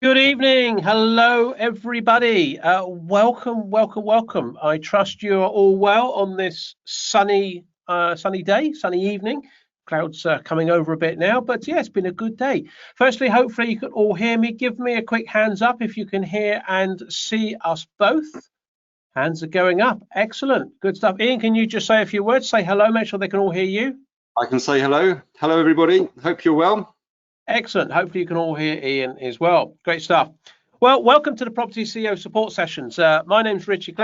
Good evening. Hello, everybody. Welcome. I trust you are all well on this sunny day, sunny evening. Clouds are coming over a bit now, but yeah, it's been a good day. Firstly, hopefully you can all hear me. Give me a quick hands up if you can hear and see us both. Hands are going up. Excellent. Good stuff. Ian, can you just say a few words? Say hello, make sure they can all hear you. I can say hello. Hello, everybody. Hope you're well. Excellent. Hopefully you can all hear Ian as well. Great stuff. Well, welcome to the Property CEO support sessions. My name's Ritchie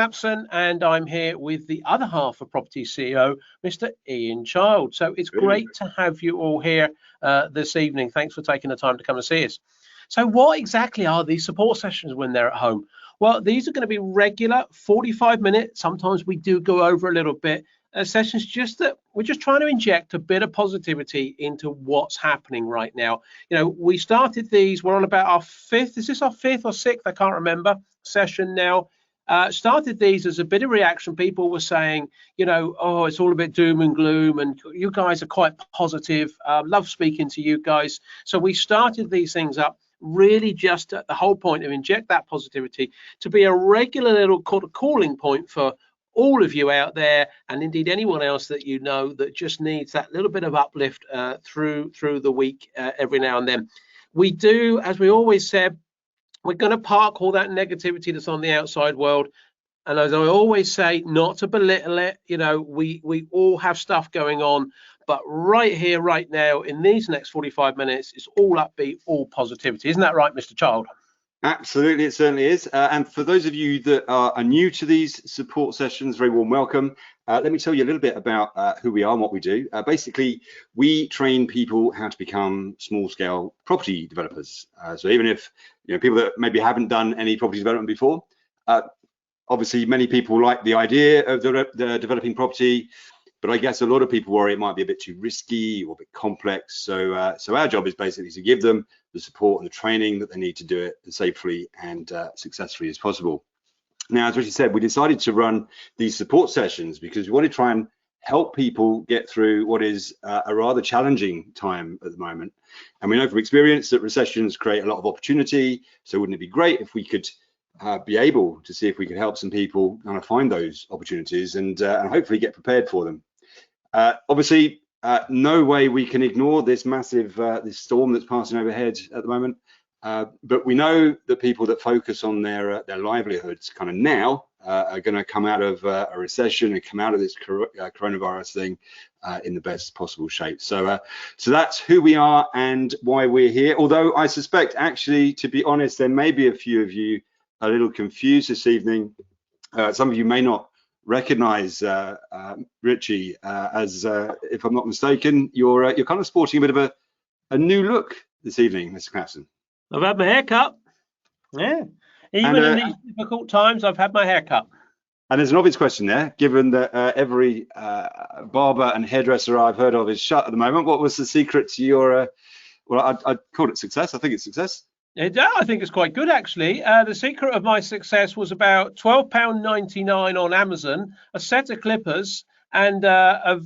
and I'm here with the other half of Property CEO, Mr. Ian Child. So it's great to have you all here this evening. Thanks for taking the time to come and see us. So what exactly are these support sessions when they're at home? Well, these are going to be regular 45-minute. Sometimes we do go over a little bit. Sessions just that we're just trying to inject a bit of positivity into what's happening right now. You know, we started these, we're on about our fifth, is this our fifth or sixth? I can't remember, session now. Started these as a bit of reaction. People were saying, you know, oh, it's all a bit doom and gloom, and you guys are quite positive. Love speaking to you guys. So we started these things up really just at the whole point of inject that positivity to be a regular little calling point for all of you out there, and indeed anyone else that you know that just needs that little bit of uplift through the week every now and then. We do, as we always said, we're going to park all that negativity that's on the outside world. And as I always say, not to belittle it, you know, we all have stuff going on, but right here, right now, in these next 45 minutes, it's all upbeat, all positivity. Isn't that right, Mr. Child? Absolutely, it certainly is. And for those of you that are new to these support sessions, very warm welcome. Let me tell you a little bit about who we are and what we do. Basically, we train people how to become small-scale property developers. So even if people that maybe haven't done any property development before, obviously many people like the idea of the developing property, but I guess a lot of people worry it might be a bit too risky or a bit complex. So our job is basically to give them the support and the training that they need to do it as safely and successfully as possible. Now, as Richie said, we decided to run these support sessions because we want to try and help people get through what is a rather challenging time at the moment. And we know from experience that recessions create a lot of opportunity. So wouldn't it be great if we could be able to see if we could help some people kind of find those opportunities and hopefully get prepared for them. Obviously, no way we can ignore this massive this storm that's passing overhead at the moment. But we know that people that focus on their livelihoods kind of now are going to come out of a recession and come out of this coronavirus thing in the best possible shape. So that's who we are and why we're here. Although I suspect, actually, to be honest, there may be a few of you a little confused this evening. Some of you may not recognize Ritchie as, if I'm not mistaken, you're kind of sporting a bit of a new look this evening, Mr. Clapson. I've had my hair cut. Yeah, even in these difficult times, I've had my hair cut. And there's an obvious question there, given that every barber and hairdresser I've heard of is shut at the moment. What was the secret to your, well, I'd call it success. I think it's success. I think it's quite good, actually. The secret of my success was about £12.99 on Amazon, a set of clippers, and a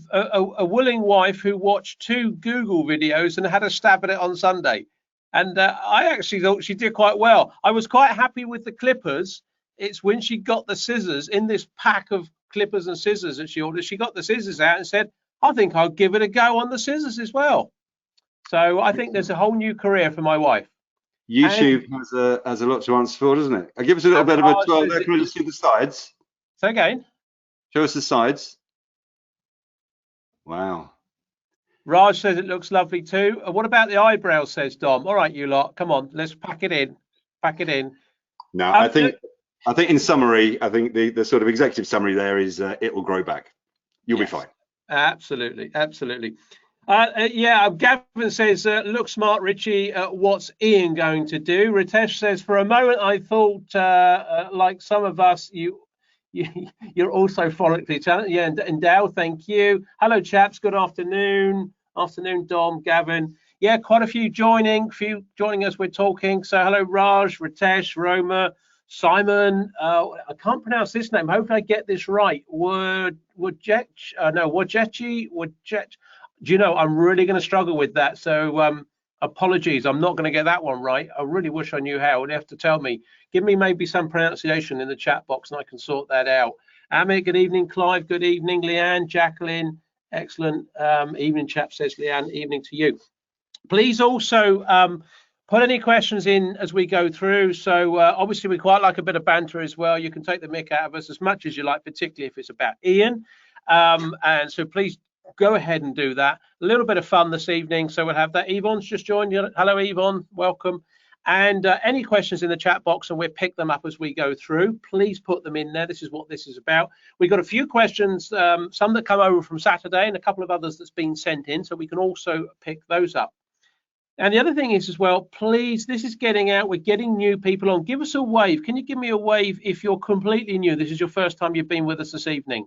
willing wife who watched 2 Google videos and had a stab at it on Sunday. And I actually thought she did quite well. I was quite happy with the clippers. It's when she got the scissors in this pack of clippers and scissors that she ordered, she got the scissors out and said, I think I'll give it a go on the scissors as well. So I think there's a whole new career for my wife. YouTube has a lot to answer for, doesn't it? I'll give us a little bit of a 12 there. Can we just see the sides? Say again. Show us the sides. Wow. Raj says it looks lovely too. What about the eyebrows, says Dom. All right, you lot, come on, let's pack it in. Pack it in. No, I think in summary, I think the sort of executive summary there is it will grow back. You'll be fine. Absolutely. Yeah, Gavin says, look smart, Ritchie. What's Ian going to do? Ritesh says, for a moment, I thought, like some of us, you're also follically talented. Yeah, and Dale, thank you. Hello, chaps. Good afternoon. Afternoon, Dom, Gavin. Yeah, quite a few joining as we're talking. So hello, Raj, Ritesh, Roma, Simon. I can't pronounce this name. Hopefully I get this right. Wajechi. Do you know, I'm really going to struggle with that. So Apologies, I'm not going to get that one right. I really wish I knew how. You'd have to tell me. Give me maybe some pronunciation in the chat box and I can sort that out. Amit, good evening. Clive, good evening. Leanne, Jacqueline, excellent evening, chap, says Leanne. Evening to you. Please also put any questions in as we go through. So obviously we quite like a bit of banter as well. You can take the mick out of us as much as you like, particularly if it's about Ian. And so please go ahead and do that. A little bit of fun this evening. So we'll have that. Yvonne's just joined you. Hello, Yvonne. Welcome. And any questions in the chat box, and we'll pick them up as we go through. Please put them in there. This is what this is about. We've got a few questions, some that come over from Saturday and a couple of others that's been sent in. So we can also pick those up. And the other thing is as well, please, this is getting out. We're getting new people on. Give us a wave. Can you give me a wave if you're completely new? This is your first time you've been with us this evening.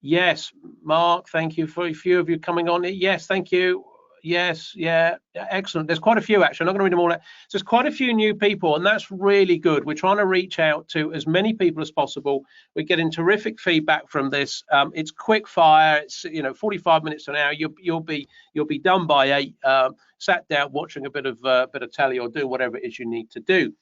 Yes, Mark, thank you for a few of you coming on. Yes, thank you. Yes, yeah, excellent. There's quite a few actually. I'm not going to read them all out. So there's quite a few new people, and that's really good. We're trying to reach out to as many people as possible. We're getting terrific feedback from this. It's quick fire. It's 45 minutes to an hour. You'll be done by 8. Sat down watching a bit of telly or do whatever it is you need to do.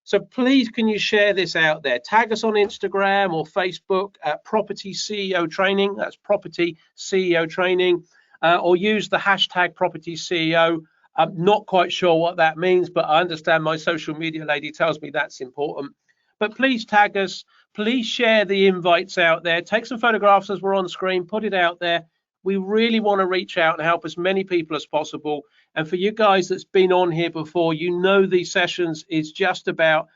So please, can you share this out there? Tag us on Instagram or Facebook at Property CEO Training. That's Property CEO Training. Or use the hashtag propertyCEO. I'm not quite sure what that means, but I understand my social media lady tells me that's important. But please tag us. Please share the invites out there. Take some photographs as we're on screen. Put it out there. We really want to reach out and help as many people as possible. And for you guys that's been on here before, these sessions is just about,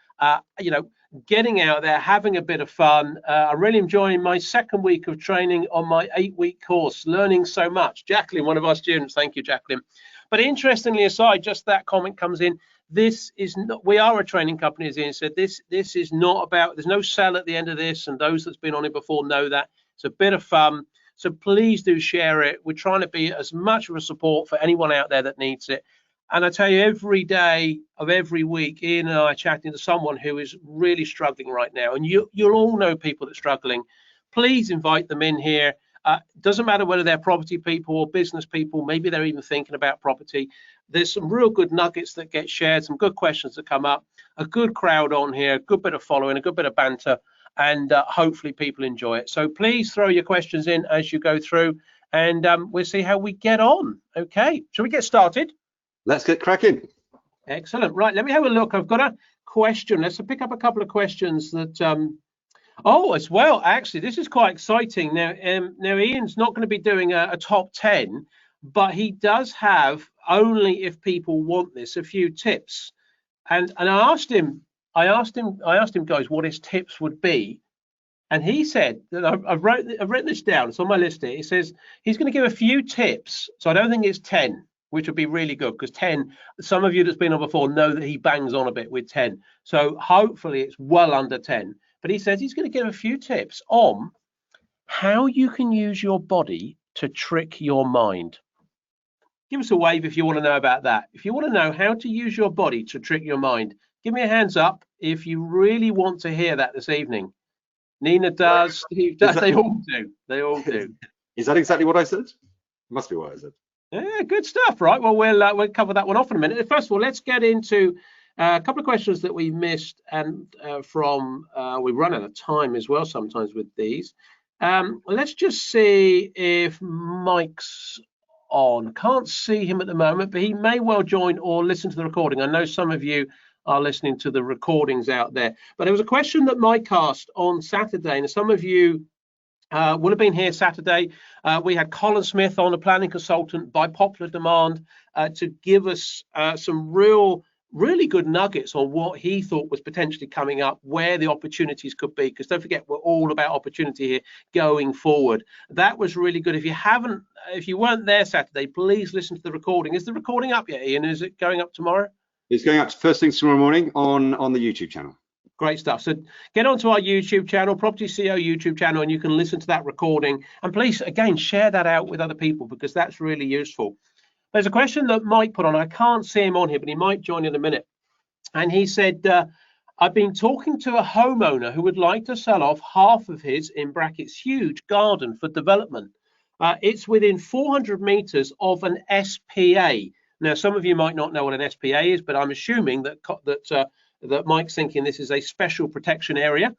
getting out there, having a bit of fun. I'm really enjoying my second week of training on my 8-week course, learning so much. Jacqueline, one of our students, thank you, Jacqueline. But interestingly aside, just that comment comes in. This is not, we are a training company, as Ian said. This is not about, there's no sell at the end of this, and those that's been on it before know that. It's a bit of fun. So please do share it. We're trying to be as much of a support for anyone out there that needs it. And I tell you, every day of every week, Ian and I are chatting to someone who is really struggling right now. And you'll all know people that are struggling. Please invite them in here. Doesn't matter whether they're property people or business people. Maybe they're even thinking about property. There's some real good nuggets that get shared, some good questions that come up, a good crowd on here, a good bit of following, a good bit of banter, and hopefully people enjoy it. So please throw your questions in as you go through, and we'll see how we get on. Okay, shall we get started? Let's get cracking. Excellent. Right, let me have a look. I've got a question. Let's pick up a couple of questions that as well, actually, this is quite exciting. Now Ian's not going to be doing a top 10, but he does have, only if people want this, a few tips. And I asked him, guys, what his tips would be. And he said that I've written this down. It's on my list here. He says he's going to give a few tips. So I don't think it's 10, which would be really good, because 10, some of you that's been on before know that he bangs on a bit with 10. So hopefully it's well under 10. But he says he's going to give a few tips on how you can use your body to trick your mind. Give us a wave if you want to know about that. If you want to know how to use your body to trick your mind, give me a hands up if you really want to hear that this evening. Nina does, Steve does, they all do. They all do. Is that exactly what I said? Must be what I said. Yeah, good stuff, right? Well, we'll cover that one off in a minute. First of all, let's get into a couple of questions that we missed, and we run out of time as well sometimes with these. Let's just see if Mike's on. Can't see him at the moment, but he may well join or listen to the recording. I know some of you are listening to the recordings out there, but there was a question that Mike asked on Saturday, and some of you would have been here Saturday. We had Colin Smith on, a planning consultant, by popular demand, to give us some really good nuggets on what he thought was potentially coming up, where the opportunities could be, because don't forget, we're all about opportunity here going forward. That was really good. If you weren't there Saturday, please listen to the recording. Is the recording up yet, Ian? Is it going up tomorrow? It's going up first thing tomorrow morning on the YouTube channel. Great stuff. So get onto our YouTube channel, propertyCEO YouTube channel, and you can listen to that recording. And please, again, share that out with other people, because that's really useful. There's a question that Mike put on. I can't see him on here, but he might join in a minute. And he said, I've been talking to a homeowner who would like to sell off half of his, in brackets, huge garden for development. It's within 400 meters of an SPA. Now, some of you might not know what an SPA is, but I'm assuming that Mike's thinking this is a special protection area.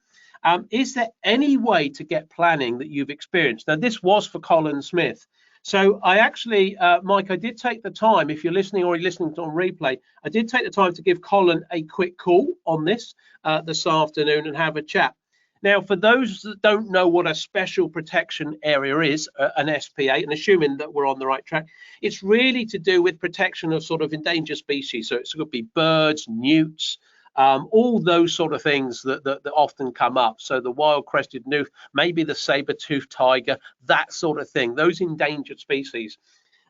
Is there any way to get planning that you've experienced? Now, this was for Colin Smith. So I actually, Mike, I did take the time, if you're listening or you're listening on replay, I did take the time to give Colin a quick call on this afternoon and have a chat. Now, for those that don't know what a special protection area is, an SPA, and assuming that we're on the right track, it's really to do with protection of sort of endangered species. So it could be birds, newts, all those sort of things that often come up. So the wild-crested newt, maybe the saber-toothed tiger, that sort of thing, those endangered species.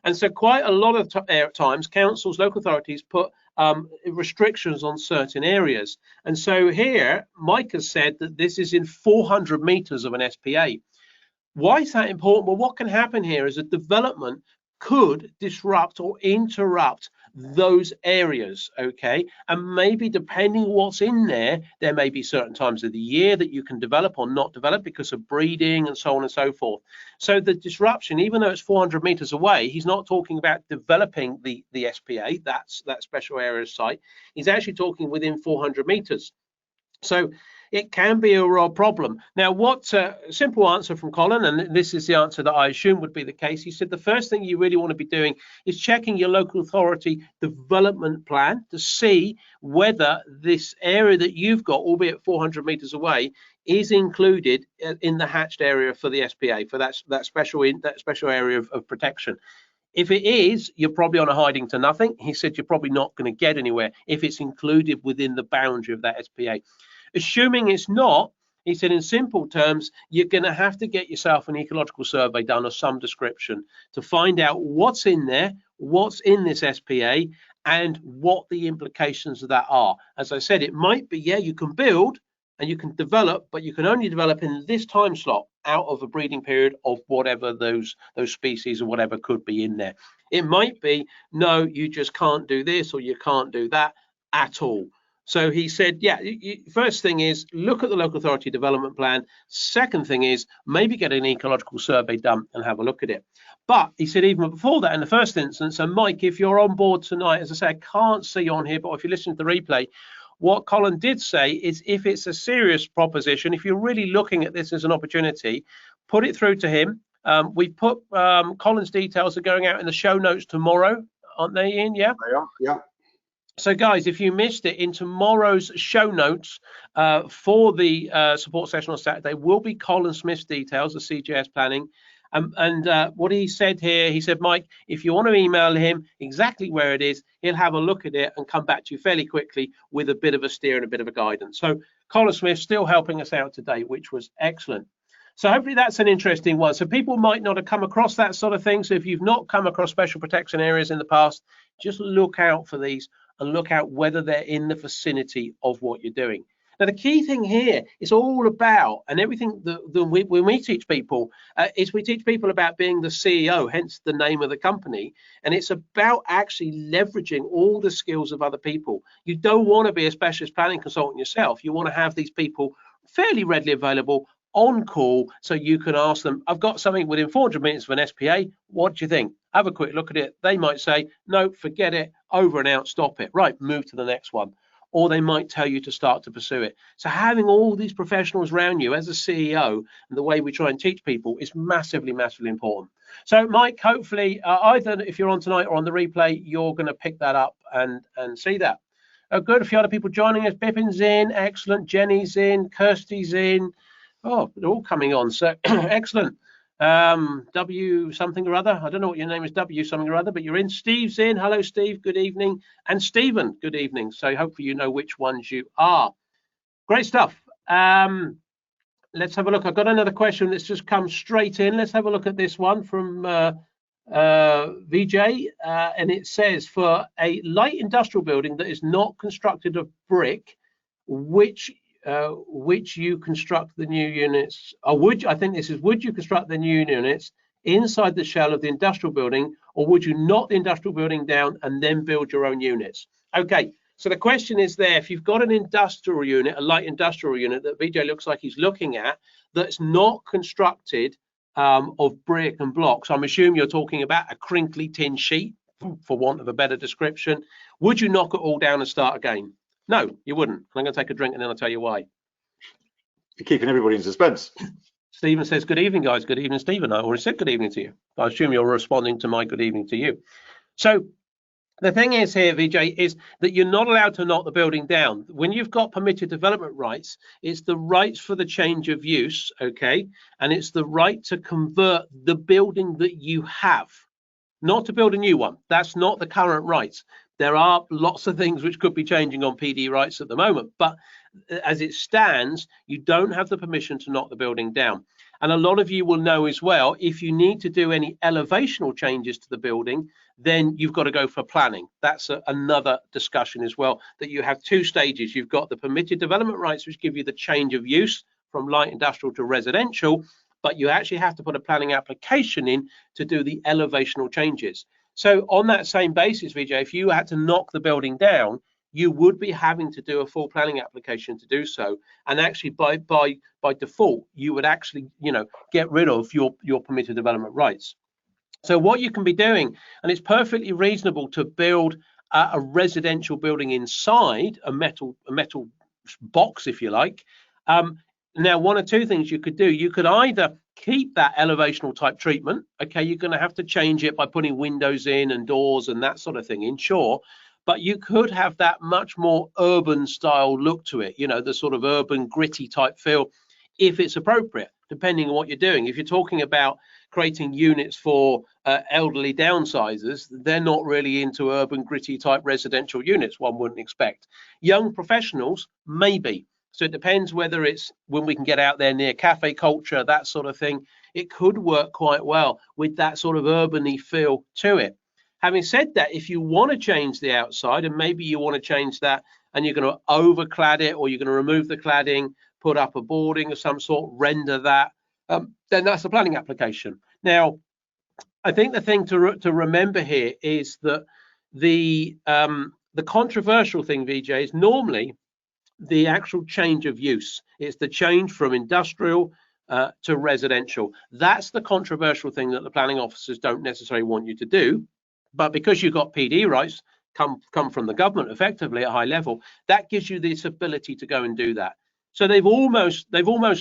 And so quite a lot of times, councils, local authorities put restrictions on certain areas. And so here, Mike has said that this is in 400 meters of an SPA. Why is that important? Well, what can happen here is a development could disrupt or interrupt those areas, okay? And maybe depending what's in there, there may be certain times of the year that you can develop or not develop because of breeding and so on and so forth. So the disruption, even though it's 400 meters away, he's not talking about developing the SPA, that special area site. He's actually talking within 400 meters. So it can be a real problem. Now, what simple answer from Colin, and this is the answer that I assume would be the case. He said the first thing you really want to be doing is checking your local authority development plan to see whether this area that you've got, albeit 400 meters away, is included in the hatched area for the SPA, for that special area of protection. If it is, you're probably on a hiding to nothing. He said you're probably not going to get anywhere if it's included within the boundary of that SPA. Assuming it's not, he said in simple terms, you're going to have to get yourself an ecological survey done of some description to find out what's in there, what's in this SPA, and what the implications of that are. As I said, it might be, yeah, you can build and you can develop, but you can only develop in this time slot out of a breeding period of whatever those species or whatever could be in there. It might be, no, you just can't do this or you can't do that at all. So he said, yeah, first thing is look at the local authority development plan. Second thing is maybe get an ecological survey done and have a look at it. But he said even before that, in the first instance, and Mike, if you're on board tonight, as I say, I can't see you on here, but if you listen to the replay, what Colin did say is if it's a serious proposition, if you're really looking at this as an opportunity, put it through to him. We've put Colin's details are going out in the show notes tomorrow, aren't they, Ian? Yeah. They are, yeah. So guys, if you missed it, in tomorrow's show notes for the support session on Saturday will be Colin Smith's details, the CJS planning. And what he said here, he said, Mike, if you want to email him exactly where it is, he'll have a look at it and come back to you fairly quickly with a bit of a steer and a bit of a guidance. So Colin Smith still helping us out today, which was excellent. So hopefully that's an interesting one. So people might not have come across that sort of thing. So if you've not come across special protection areas in the past, just look out for these and look out whether they're in the vicinity of what you're doing. Now, the key thing here is all about, and everything that when we teach people, is we teach people about being the CEO, hence the name of the company. And it's about actually leveraging all the skills of other people. You don't want to be a specialist planning consultant yourself. You want to have these people fairly readily available on call so you can ask them, I've got something within 400 meters of an SPA. What do you think? Have a quick look at it. They might say, no, forget it, over and out, stop it. Right, move to the next one. Or they might tell you to start to pursue it. So having all these professionals around you as a CEO and the way we try and teach people is massively, massively important. So Mike, hopefully either if you're on tonight or on the replay, you're going to pick that up and see that. Good, a few other people joining us. Bippin's in, excellent. Jenny's in, Kirsty's in. Oh, they're all coming on, so excellent. W something or other. I don't know what your name is, W something or other, but you're in. Steve's in. Hello, Steve. Good evening. And Stephen, good evening. So hopefully you know which ones you are. Great stuff. Let's have a look. I've got another question that's just come straight in. Let's have a look at this one from VJ. And it says, for a light industrial building that is not constructed of brick, which you construct the new units, or would you construct the new units inside the shell of the industrial building, or would you knock the industrial building down and then build your own units? Okay, so the question is there, if you've got an industrial unit, a light industrial unit that VJ looks like he's looking at, that's not constructed of brick and blocks, I'm assuming you're talking about a crinkly tin sheet for want of a better description. Would you knock it all down and start again? No, you wouldn't. I'm going to take a drink and then I'll tell you why. You're keeping everybody in suspense. Stephen says, good evening, guys. Good evening, Stephen. I already said good evening to you. I assume you're responding to my good evening to you. So the thing is here, Vijay, is that you're not allowed to knock the building down. When you've got permitted development rights, it's the rights for the change of use, okay? And it's the right to convert the building that you have, not to build a new one. That's not the current rights. There are lots of things which could be changing on PD rights at the moment, but as it stands, you don't have the permission to knock the building down. And a lot of you will know as well, if you need to do any elevational changes to the building, then you've got to go for planning. That's another discussion as well, that you have two stages. You've got the permitted development rights, which give you the change of use from light industrial to residential, but you actually have to put a planning application in to do the elevational changes. So on that same basis, Vijay, if you had to knock the building down, you would be having to do a full planning application to do so. And actually by default, you would actually, get rid of your permitted development rights. So what you can be doing, and it's perfectly reasonable to build a residential building inside a metal box, if you like. Now, one or two things you could do. You could either keep that elevational type treatment. Okay, you're going to have to change it by putting windows in and doors and that sort of thing in, sure. But you could have that much more urban style look to it, the sort of urban gritty type feel, if it's appropriate, depending on what you're doing. If you're talking about creating units for elderly downsizers, they're not really into urban gritty type residential units, one wouldn't expect. Young professionals, maybe. So it depends whether it's when we can get out there near cafe culture, that sort of thing. It could work quite well with that sort of urban-y feel to it. Having said that, if you want to change the outside, and maybe you want to change that and you're going to overclad it, or you're going to remove the cladding, put up a boarding of some sort, render that, then that's a planning application. Now, I think the thing to remember here is that the controversial thing, Vijay, is normally the actual change of use. It's the change from industrial to residential. That's the controversial thing that the planning officers don't necessarily want you to do. But because you've got PD rights come from the government effectively at high level, that gives you this ability to go and do that. So they've almost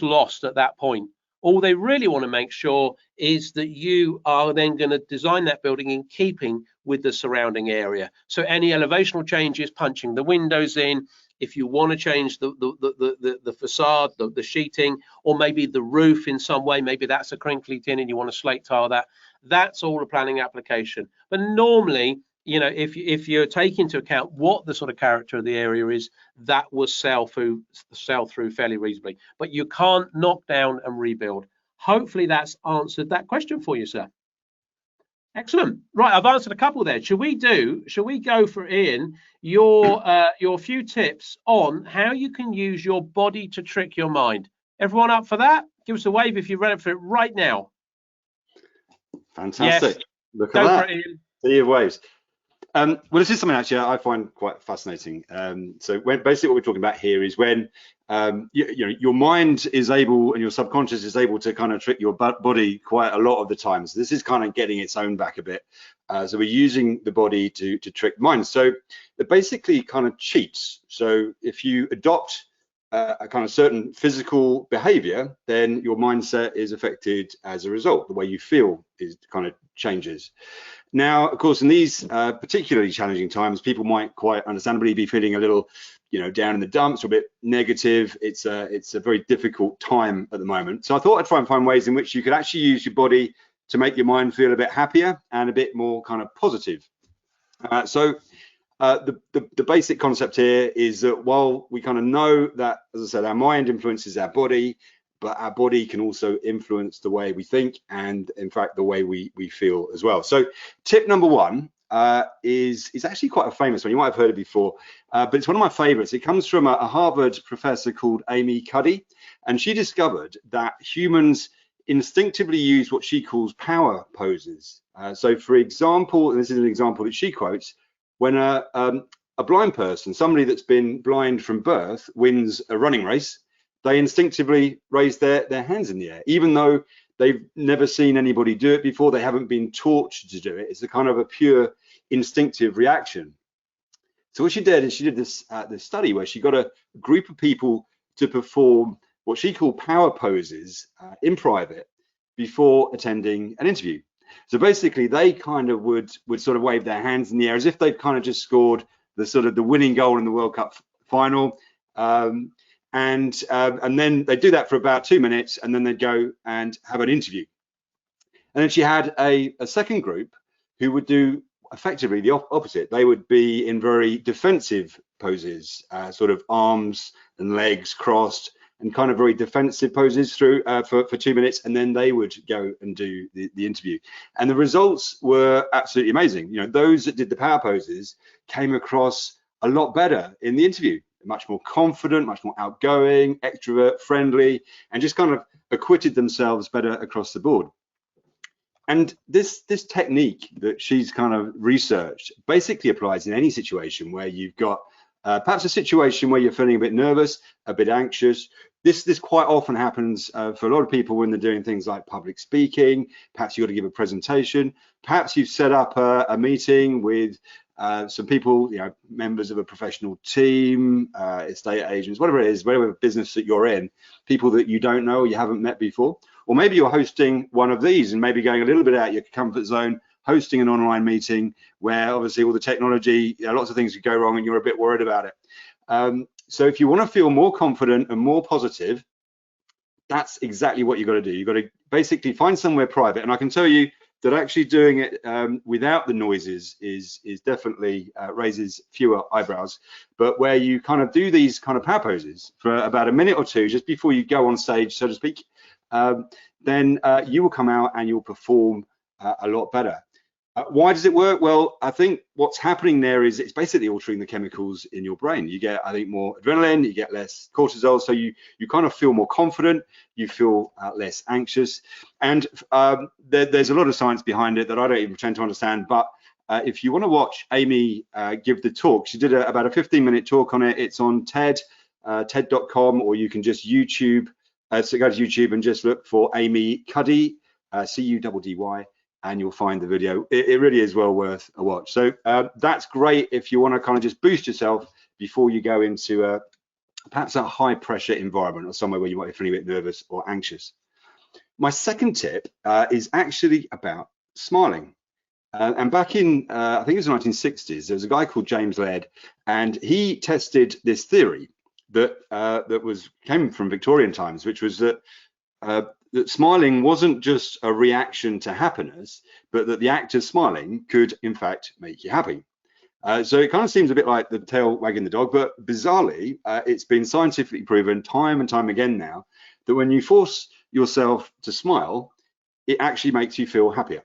lost at that point. All they really want to make sure is that you are then going to design that building in keeping with the surrounding area. So any elevational changes, punching the windows in, if you want to change the facade, the sheeting, or maybe the roof in some way, maybe that's a crinkly tin and you want to slate tile that, that's all a planning application. But normally, if you're taking into account what the sort of character of the area is, that will sell through fairly reasonably. But you can't knock down and rebuild. Hopefully that's answered that question for you, sir. Excellent. Right, I've answered a couple there. Shall we go for, Ian, your few tips on how you can use your body to trick your mind? Everyone up for that? Give us a wave if you're ready for it right now. Fantastic. Yes. Look at that. See your waves. Well, this is something actually I find quite fascinating. So basically what we're talking about here is when your mind is able and your subconscious is able to kind of trick your body quite a lot of the time. So this is kind of getting its own back a bit. So we're using the body to trick the mind. So it basically kind of cheats. So if you adopt a kind of certain physical behavior, then your mindset is affected as a result. The way you feel is kind of changes. Now, of course, in these particularly challenging times, people might quite understandably be feeling a little, down in the dumps or a bit negative. It's a very difficult time at the moment. So I thought I'd try and find ways in which you could actually use your body to make your mind feel a bit happier and a bit more kind of positive. The basic concept here is that while we kind of know that, as I said, our mind influences our body, but our body can also influence the way we think and, in fact, the way we feel as well. So tip number one is actually quite a famous one. You might have heard it before, but it's one of my favorites. It comes from a Harvard professor called Amy Cuddy, and she discovered that humans instinctively use what she calls power poses. So, for example, and this is an example that she quotes, when a blind person, somebody that's been blind from birth, wins a running race, they instinctively raise their hands in the air, even though they've never seen anybody do it before. They haven't been taught to do it. It's a kind of a pure instinctive reaction. So what she did is she did this study where she got a group of people to perform what she called power poses in private before attending an interview. So basically, they kind of would sort of wave their hands in the air as if they've kind of just scored the winning goal in the World Cup final, and then they do that for about 2 minutes, and then they'd go and have an interview. And then she had a second group who would do effectively the opposite. They would be in very defensive poses, sort of arms and legs crossed, and kind of very defensive poses through for 2 minutes, and then they would go and do the interview. And the results were absolutely amazing. You know, those that did the power poses came across a lot better in the interview, much more confident, much more outgoing, extrovert, friendly, and just kind of acquitted themselves better across the board. And this technique that she's kind of researched basically applies in any situation where you've got perhaps a situation where you're feeling a bit nervous, a bit anxious. This quite often happens for a lot of people when they're doing things like public speaking. Perhaps you've got to give a presentation. Perhaps you've set up a meeting with some people, you know, members of a professional team, estate agents, whatever it is, whatever business that you're in, people that you don't know or you haven't met before. Or maybe you're hosting one of these and maybe going a little bit out of your comfort zone, hosting an online meeting where obviously all the technology, you know, lots of things could go wrong and you're a bit worried about it. So if you want to feel more confident and more positive, that's exactly what you've got to do. You've got to basically find somewhere private. And I can tell you that actually doing it without the noises is definitely raises fewer eyebrows. But where you kind of do these kind of power poses for about a minute or two just before you go on stage, so to speak, then you will come out and you'll perform a lot better. Why does it work? Well, I think what's happening there is it's basically altering the chemicals in your brain. You get, I think, more adrenaline, you get less cortisol, so you kind of feel more confident, you feel less anxious. And there's a lot of science behind it that I don't even pretend to understand, but if you want to watch Amy give the talk, she did about a 15-minute talk on it. It's on TED, TED.com, or you can just YouTube. So go to YouTube and just look for Amy Cuddy, C-U-D-D-Y, and you'll find the video. It really is well worth a watch. So that's great if you want to kind of just boost yourself before you go into perhaps a high pressure environment or somewhere where you might be feeling a bit nervous or anxious. My second tip is actually about smiling. And back in, I think it was the 1960s, there was a guy called James Laird, and he tested this theory that came from Victorian times, which was that that smiling wasn't just a reaction to happiness, but that the act of smiling could in fact make you happy. So it kind of seems a bit like the tail wagging the dog, but bizarrely, it's been scientifically proven time and time again now that when you force yourself to smile, it actually makes you feel happier.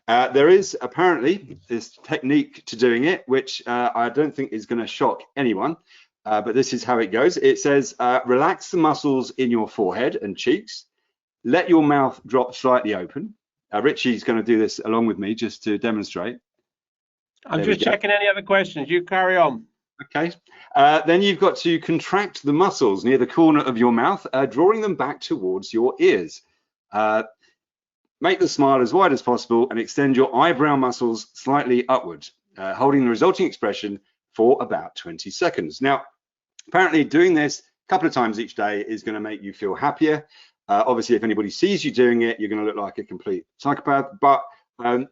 There is apparently this technique to doing it, which I don't think is going to shock anyone, but this is how it goes. It says, relax the muscles in your forehead and cheeks. Let your mouth drop slightly open. Ritchie's going to do this along with me just to demonstrate. I'm just checking any other questions. You carry on. Okay. Then you've got to contract the muscles near the corner of your mouth, drawing them back towards your ears. Make the smile as wide as possible and extend your eyebrow muscles slightly upwards, holding the resulting expression for about 20 seconds. Now, apparently doing this a couple of times each day is going to make you feel happier. Obviously, if anybody sees you doing it, you're going to look like a complete psychopath. But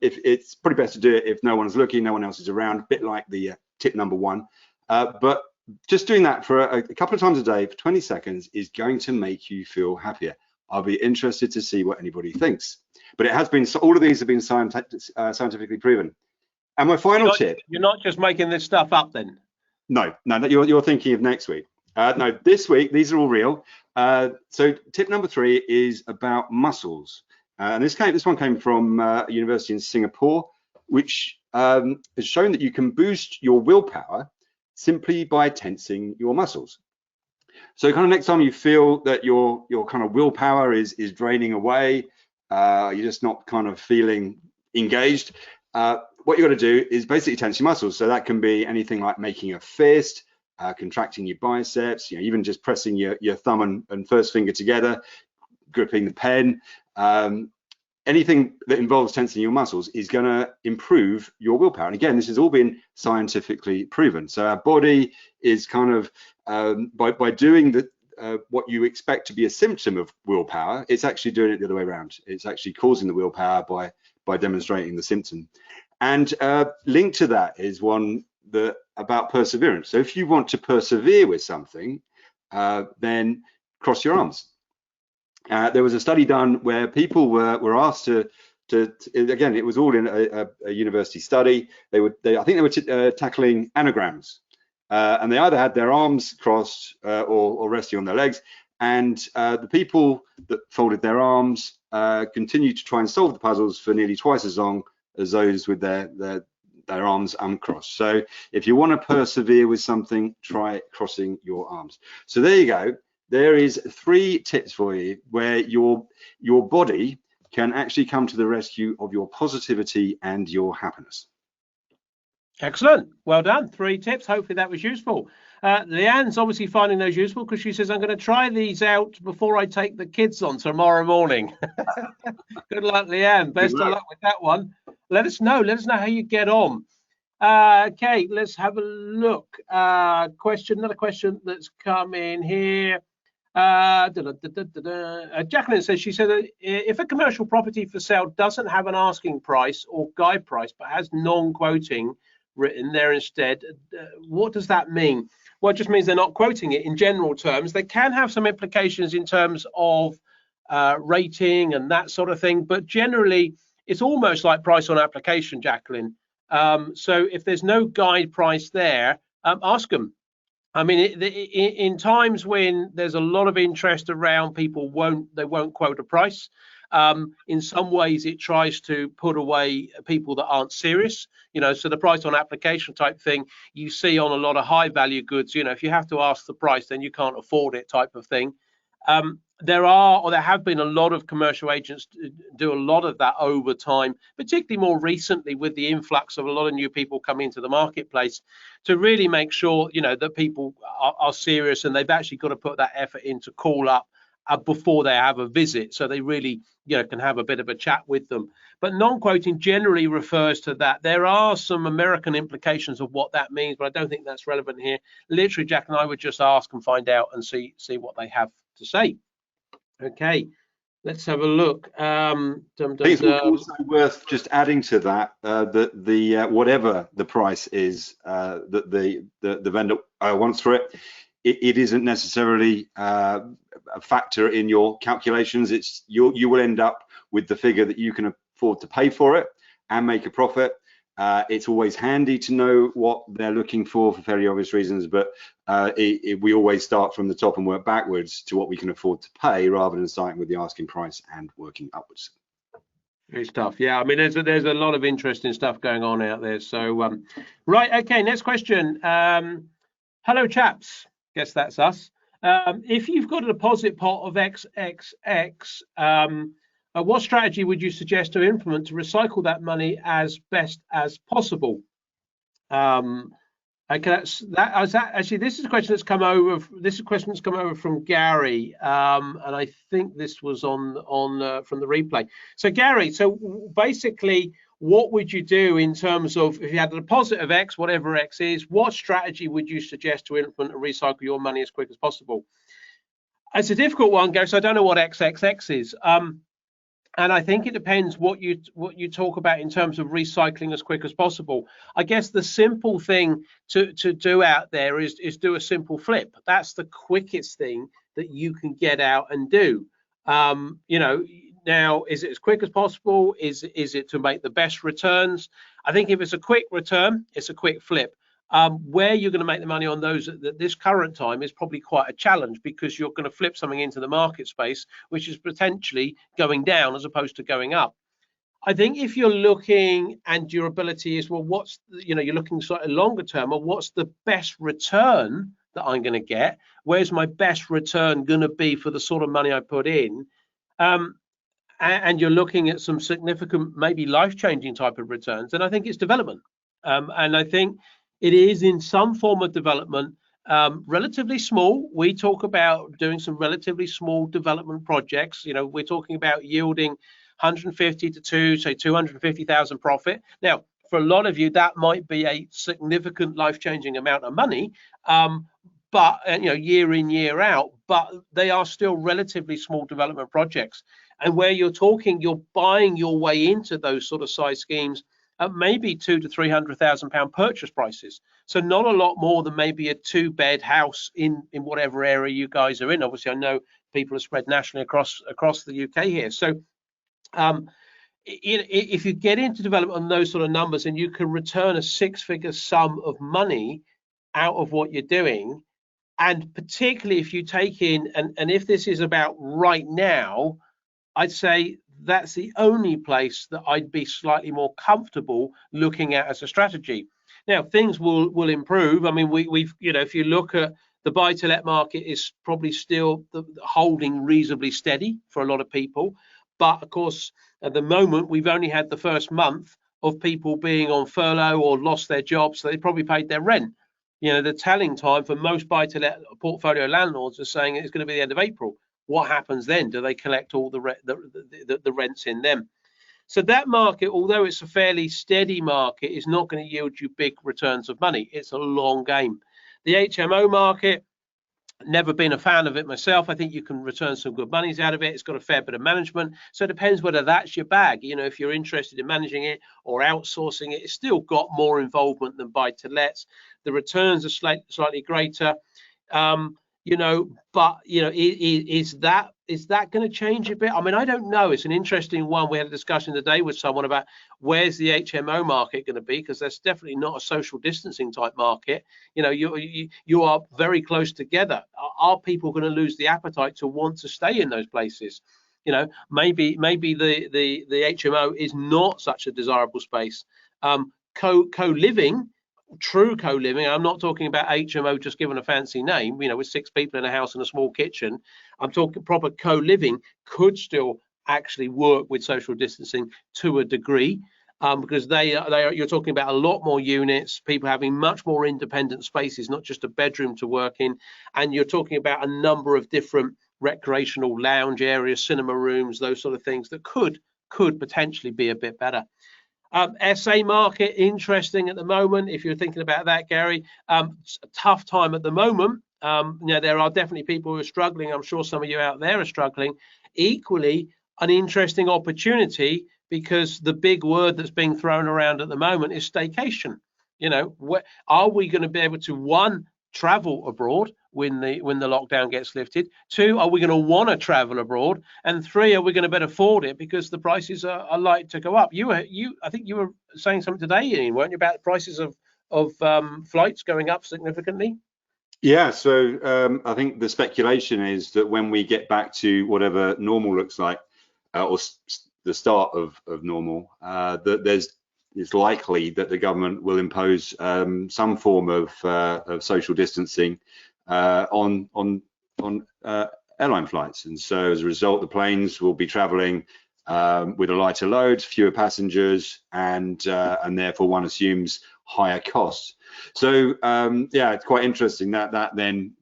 if it's probably best to do it if no one's looking, no one else is around, a bit like the tip number one. But just doing that for a couple of times a day for 20 seconds is going to make you feel happier. I'll be interested to see what anybody thinks. But it has been, all of these have been scientifically proven. And my final tip. You're not just making this stuff up then? No, you're thinking of next week. No, this week, these are all real. So tip number 3 is about muscles. And this one came from a university in Singapore, which has shown that you can boost your willpower simply by tensing your muscles. So kind of next time you feel that your kind of willpower is draining away, you're just not kind of feeling engaged, what you got to do is basically tense your muscles. So that can be anything like making a fist, contracting your biceps, even just pressing your thumb and first finger together, gripping the pen. anything that involves tensing your muscles is going to improve your willpower. And again, this has all been scientifically proven. So our body is kind of by doing the what you expect to be a symptom of willpower, it's actually doing it the other way around. It's actually causing the willpower by demonstrating the symptom. And linked to that is one that about perseverance. So if you want to persevere with something, then cross your arms. There was a study done where people were asked to again, it was all in a university study. I think they were tackling anagrams, and they either had their arms crossed or resting on their legs. And the people that folded their arms continued to try and solve the puzzles for nearly twice as long as those with their arms uncrossed. So if you want to persevere with something, try crossing your arms. So there you go. There is 3 tips for you where your body can actually come to the rescue of your positivity and your happiness. Excellent. Well done. 3 tips. Hopefully that was useful. Leanne's obviously finding those useful because she says, I'm going to try these out before I take the kids on tomorrow morning. Good luck, Leanne. Best of luck with that one. Let us know how you get on. Okay, let's have a look. Another question that's come in here. Jacqueline says, she said that if a commercial property for sale doesn't have an asking price or guide price but has non-quoting written there instead, what does that mean? Well, it just means they're not quoting it in general terms. They can have some implications in terms of rating and that sort of thing, but generally it's almost like price on application, Jacqueline. So if there's no guide price there, ask them. I mean, in times when there's a lot of interest around, people won't quote a price. In some ways, it tries to put away people that aren't serious. So the price on application type thing you see on a lot of high value goods. If you have to ask the price, then you can't afford it type of thing. There have been a lot of commercial agents do a lot of that over time, particularly more recently with the influx of a lot of new people coming into the marketplace, to really make sure that people are serious and they've actually got to put that effort in to call up before they have a visit, so they really can have a bit of a chat with them. But non-quoting generally refers to that. There are some American implications of what that means, but I don't think that's relevant here. Literally, Jack and I would just ask and find out and see what they have to say. Okay, let's have a look. I think it's also worth just adding to that that the whatever the price is that the vendor wants for it, it isn't necessarily a factor in your calculations. It's you will end up with the figure that you can afford to pay for it and make a profit. It's always handy to know what they're looking for fairly obvious reasons, but we always start from the top and work backwards to what we can afford to pay rather than starting with the asking price and working upwards. Great stuff. Yeah, I mean, there's a lot of interesting stuff going on out there. So, right, okay, next question. Hello, chaps. Guess that's us. If you've got a deposit pot of XXX, what strategy would you suggest to implement to recycle that money as best as possible? Actually, this is a question that's come over. This is a question that's come over from Gary, and I think this was on from the replay. So Gary, so basically, what would you do in terms of if you had a deposit of X, whatever X is? What strategy would you suggest to implement and recycle your money as quick as possible? It's a difficult one, Gary. So I don't know what XXX is. And I think it depends what you talk about in terms of recycling as quick as possible. I guess the simple thing to do out there is do a simple flip. That's the quickest thing that you can get out and do. Now, is it as quick as possible? Is it to make the best returns? I think if it's a quick return, it's a quick flip. Where you're going to make the money on those at this current time is probably quite a challenge, because you're going to flip something into the market space which is potentially going down as opposed to going up. I think if you're looking and your ability is, well, you're looking slightly longer term, or what's the best return that I'm going to get? Where's my best return going to be for the sort of money I put in? And you're looking at some significant, maybe life-changing type of returns, and I think it's development. And I think it is in some form of development, relatively small. We talk about doing some relatively small development projects. We're talking about yielding 150 to say 250,000 profit. Now, for a lot of you, that might be a significant life-changing amount of money, but year in, year out, but they are still relatively small development projects. And where you're buying your way into those sort of size schemes at maybe £200,000 to £300,000 purchase prices. So not a lot more than maybe a 2-bed house in whatever area you guys are in. Obviously, I know people are spread nationally across the UK here. So if you get into development on those sort of numbers and you can return a 6-figure sum of money out of what you're doing, and particularly if you take in, and if this is about right now, I'd say that's the only place that I'd be slightly more comfortable looking at as a strategy. Now, things will improve. I mean, we've if you look at the buy-to-let market, is probably still holding reasonably steady for a lot of people. But of course, at the moment, we've only had the first month of people being on furlough or lost their jobs, so they probably paid their rent. The telling time for most buy-to-let portfolio landlords are saying it's going to be the end of April. What happens then? Do they collect all the rents in them? So that market, although it's a fairly steady market, is not going to yield you big returns of money. It's a long game. The HMO market, never been a fan of it myself. I think you can return some good monies out of it. It's got a fair bit of management. So it depends whether that's your bag. If you're interested in managing it or outsourcing it, it's still got more involvement than buy-to-lets. The returns are slightly greater. But is that going to change a bit? I mean, I don't know. It's an interesting one. We had a discussion today with someone about where's the HMO market going to be, because that's definitely not a social distancing type market. You are very close together. Are people going to lose the appetite to want to stay in those places? Maybe the HMO is not such a desirable space. Co-living. True co-living, I'm not talking about HMO just given a fancy name, with 6 people in a house and a small kitchen. I'm talking proper co-living could still actually work with social distancing to a degree, because you're talking about a lot more units, people having much more independent spaces, not just a bedroom to work in, and you're talking about a number of different recreational lounge areas, cinema rooms, those sort of things that could potentially be a bit better. SA market, interesting at the moment. If you're thinking about that, Gary, tough time at the moment. There are definitely people who are struggling. I'm sure some of you out there are struggling. Equally, an interesting opportunity, because the big word that's being thrown around at the moment is staycation. Are we going to be able to, one, travel abroad when the lockdown gets lifted? 2, are we going to want to travel abroad? And 3, are we going to better afford it because the prices are likely to go up? I think you were saying something today, Ian, weren't you, about the prices of flights going up significantly? Yeah, so I think the speculation is that when we get back to whatever normal looks like, or the start of normal, that it's likely that the government will impose some form of social distancing on airline flights, and so as a result, the planes will be travelling with a lighter load, fewer passengers, and therefore one assumes higher costs. So it's quite interesting that then